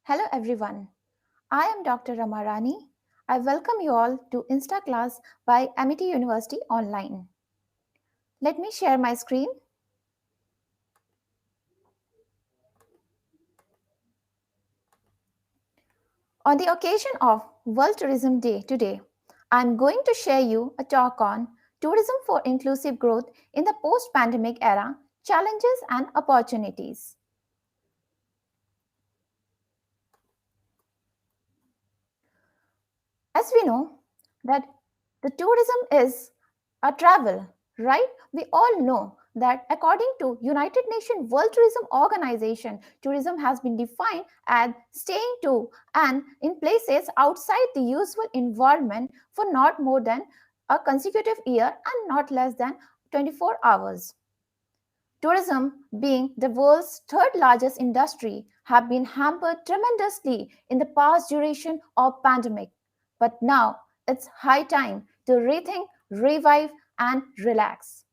Hello everyone. I am Dr. Rani. I welcome you all to InstaClass by Amity University Online. Let me share my screen. On the occasion of World Tourism Day today, I am going to share you a talk on tourism for inclusive growth in the post-pandemic era, challenges and opportunities. As we know that the tourism is a travel, right? We all know that according to United Nations World Tourism Organization, tourism has been defined as staying to and in places outside the usual environment for not more than a consecutive year and not less than 24 hours. Tourism, being the world's third largest industry, have been hampered tremendously in the past duration of pandemic. But now it's high time to rethink, revive, and relax.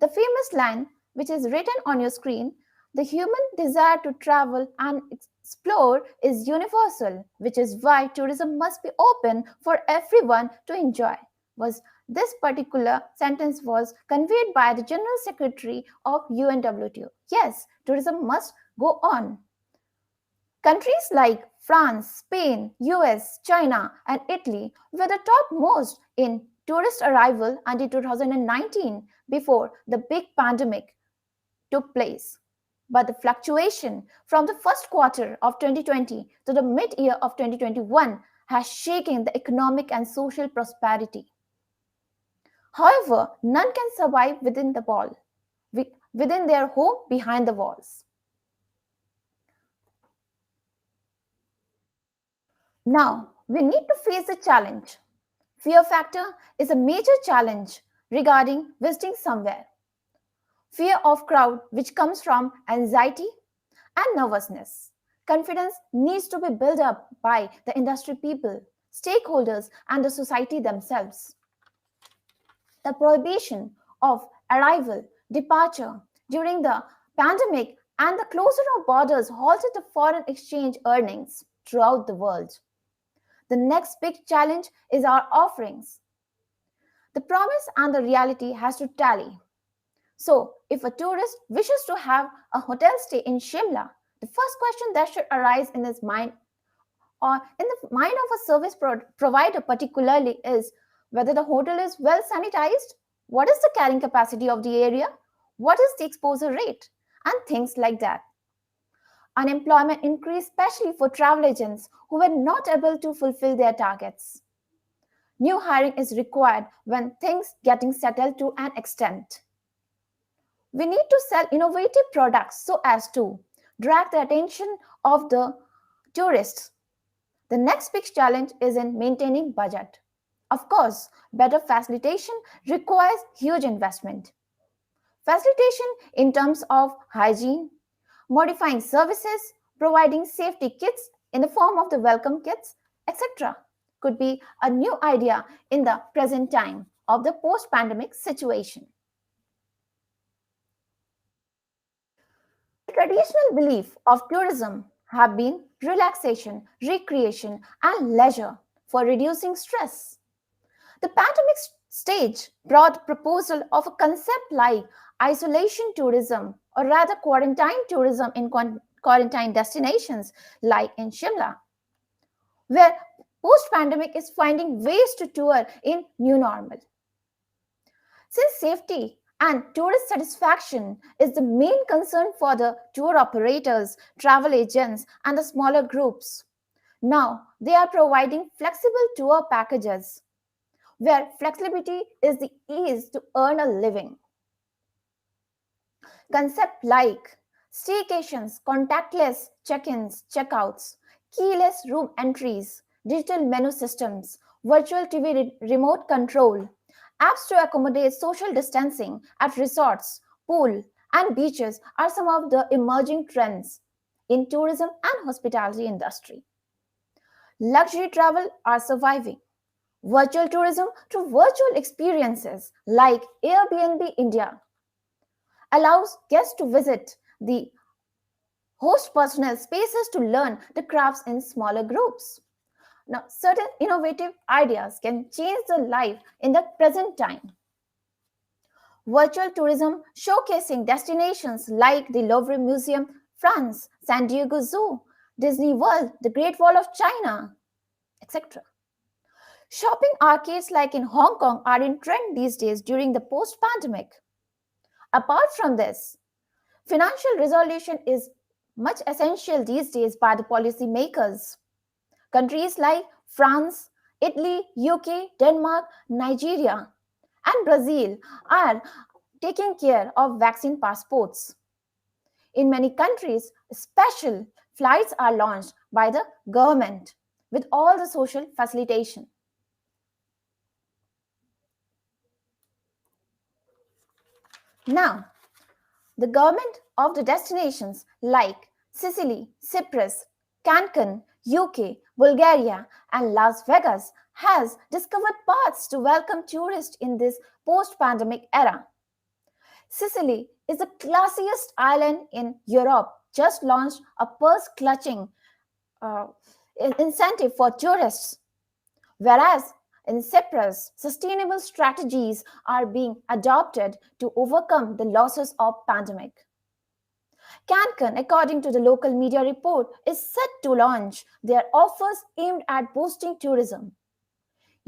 The famous line, which is written on your screen, the human desire to travel and explore is universal, which is why tourism must be open for everyone to enjoy. Was this particular sentence was conveyed by the General Secretary of UNWTO. Yes, tourism must go on. Countries like France, Spain, US, China, and Italy were the topmost in tourist arrival until 2019 before the big pandemic took place. But the fluctuation from the first quarter of 2020 to the mid-year of 2021 has shaken the economic and social prosperity. However, none can survive within the wall, within their home behind the walls. Now, we need to face the challenge. Fear factor is a major challenge regarding visiting somewhere. Fear of crowd, which comes from anxiety and nervousness. Confidence needs to be built up by the industry people, stakeholders, and the society themselves. The prohibition of arrival, departure during the pandemic, and the closure of borders halted the foreign exchange earnings throughout the world. The next big challenge is our offerings. The promise and the reality has to tally. So, if a tourist wishes to have a hotel stay in Shimla, the first question that should arise in his mind or in the mind of a service provider particularly is whether the hotel is well sanitized, what is the carrying capacity of the area, what is the exposure rate, and things like that. Unemployment increased especially for travel agents who were not able to fulfill their targets. New hiring is required when things getting settled to an extent. We need to sell innovative products so as to drag the attention of the tourists. The next big challenge is in maintaining budget. Of course, better facilitation requires huge investment. Facilitation in terms of hygiene, modifying services, providing safety kits in the form of the welcome kits, etc. could be a new idea in the present time of the post-pandemic situation. The traditional belief of tourism have been relaxation, recreation, and leisure for reducing stress. The pandemic stage brought proposal of a concept like isolation tourism or rather quarantine tourism in quarantine destinations like in Shimla, where post-pandemic is finding ways to tour in new normal. Since safety and tourist satisfaction is the main concern for the tour operators, travel agents, and the smaller groups, now they are providing flexible tour packages where flexibility is the ease to earn a living. Concepts like staycations, contactless check-ins, check-outs, keyless room entries, digital menu systems, virtual TV remote control, apps to accommodate social distancing at resorts, pool, and beaches are some of the emerging trends in tourism and hospitality industry. Luxury travel are surviving. Virtual tourism through virtual experiences like Airbnb India allows guests to visit the host personnel spaces to learn the crafts in smaller groups. Now, certain innovative ideas can change the life in the present time. Virtual tourism showcasing destinations like the Louvre Museum, France, San Diego Zoo, Disney World, the Great Wall of China, etc. Shopping arcades like in Hong Kong are in trend these days during the post pandemic. Apart from this, financial resolution is much essential these days by the policymakers. Countries like France, Italy, UK, Denmark, Nigeria, and Brazil are taking care of vaccine passports. In many countries, special flights are launched by the government with all the social facilitation. Now, the government of the destinations like Sicily, Cyprus, Cancun, UK, Bulgaria, and Las Vegas has discovered paths to welcome tourists in this post pandemic era. Sicily is the classiest island in Europe, just launched a purse clutching uh, incentive for tourists, whereas in Cyprus, sustainable strategies are being adopted to overcome the losses of pandemic. Cancun, according to the local media report, is set to launch their offers aimed at boosting tourism.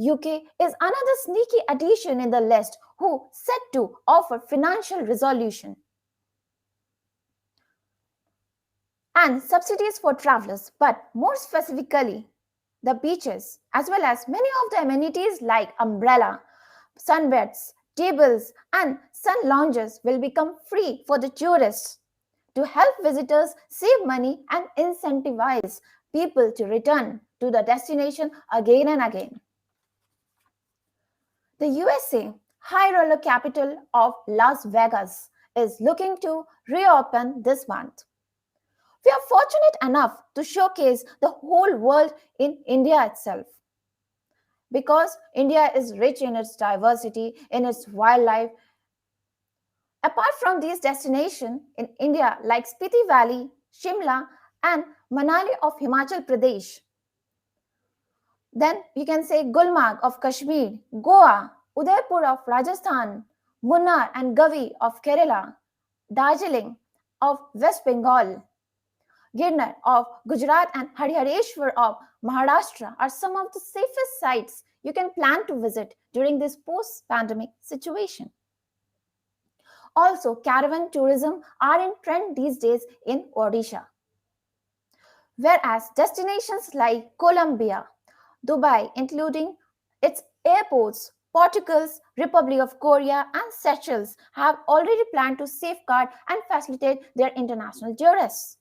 UK is another sneaky addition in the list who set to offer financial resolution and subsidies for travelers, but more specifically, the beaches, as well as many of the amenities like umbrella, sunbeds, tables, and sun lounges will become free for the tourists to help visitors save money and incentivize people to return to the destination again and again. The USA, high roller capital of Las Vegas, is looking to reopen this month. We are fortunate enough to showcase the whole world in India itself. Because India is rich in its diversity, in its wildlife. Apart from these destinations in India like Spiti Valley, Shimla, and Manali of Himachal Pradesh, then you can say Gulmarg of Kashmir, Goa, Udaipur of Rajasthan, Munnar and Gavi of Kerala, Darjeeling of West Bengal, Girnar of Gujarat and Harihareshwar of Maharashtra are some of the safest sites you can plan to visit during this post-pandemic situation. Also, caravan tourism are in trend these days in Odisha. Whereas destinations like Colombia, Dubai, including its airports, Portugal's Republic of Korea, and Seychelles have already planned to safeguard and facilitate their international tourists.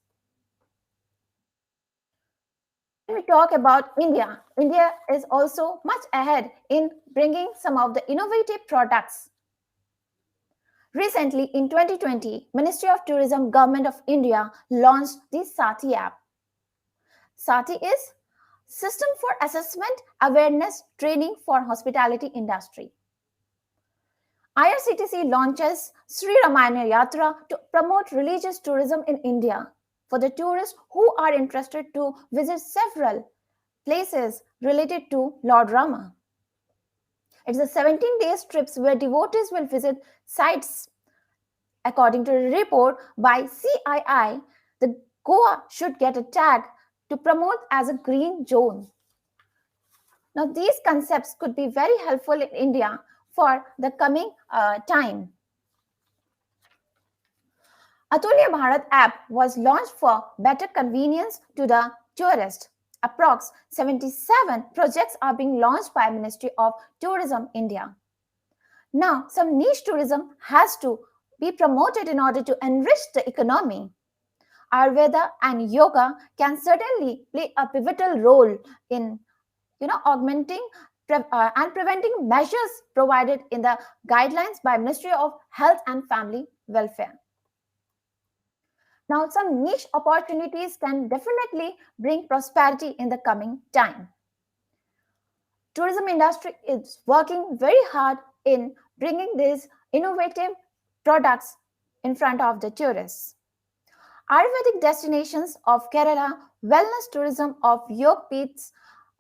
When we talk about India, India is also much ahead in bringing some of the innovative products. Recently, in 2020, Ministry of Tourism, Government of India launched the Sati app. Sati is System for Assessment Awareness Training for Hospitality Industry. IRCTC launches Sri Ramayana Yatra to promote religious tourism in India for the tourists who are interested to visit several places related to Lord Rama. It's a 17-day trips where devotees will visit sites. According to a report by CII, the Goa should get a tag to promote as a green zone. Now, these concepts could be very helpful in India for the coming time. Atulya Bharat app was launched for better convenience to the tourist. Approx 77 projects are being launched by Ministry of Tourism India. Now, some niche tourism has to be promoted in order to enrich the economy. Ayurveda and yoga can certainly play a pivotal role in augmenting and preventing measures provided in the guidelines by Ministry of Health and Family Welfare. Now, some niche opportunities can definitely bring prosperity in the coming time. Tourism industry is working very hard in bringing these innovative products in front of the tourists. Ayurvedic destinations of Kerala, wellness tourism of Yog Peeths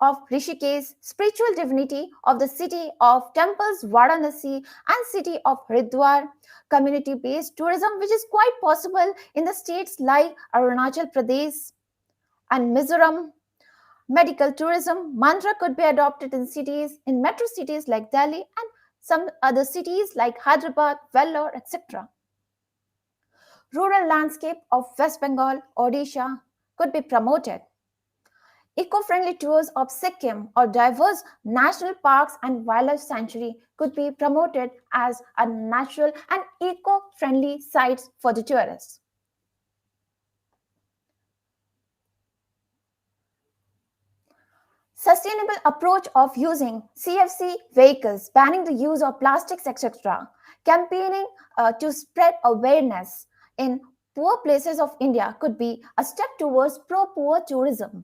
of Rishikesh, spiritual divinity of the city of temples Varanasi and city of Haridwar, community-based tourism which is quite possible in the states like Arunachal Pradesh and Mizoram. Medical tourism, mantra could be adopted in cities, in metro cities like Delhi and some other cities like Hyderabad, Vellore, etc. Rural landscape of West Bengal, Odisha could be promoted. Eco-friendly tours of Sikkim or diverse national parks and wildlife sanctuary could be promoted as a natural and eco-friendly sites for the tourists. Sustainable approach of using CFC vehicles, banning the use of plastics, etc. Campaigning to spread awareness in poor places of India could be a step towards pro-poor tourism.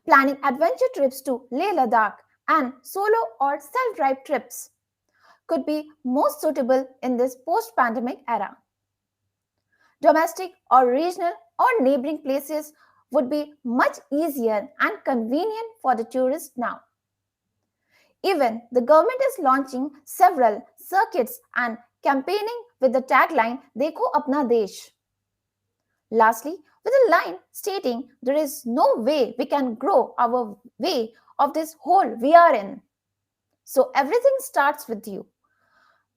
Planning adventure trips to Leh Ladakh and solo or self-drive trips could be most suitable in this post-pandemic era. Domestic or regional or neighboring places would be much easier and convenient for the tourists now. Even the government is launching several circuits and campaigning with the tagline Dekho Apna Desh. Lastly, with a line stating there is no way we can grow our way of this hole we are in. So everything starts with you.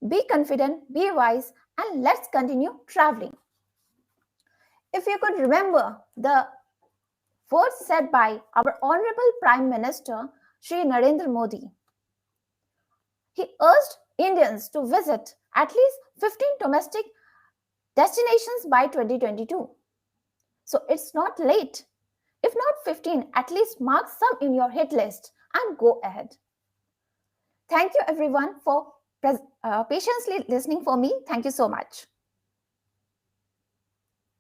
Be confident, be wise, and let's continue traveling. If you could remember the words said by our Honorable Prime Minister Shri Narendra Modi, he urged Indians to visit at least 15 domestic destinations by 2022. So it's not late. If not 15, at least mark some in your hit list and go ahead. Thank you everyone for patiently listening for me. Thank you so much.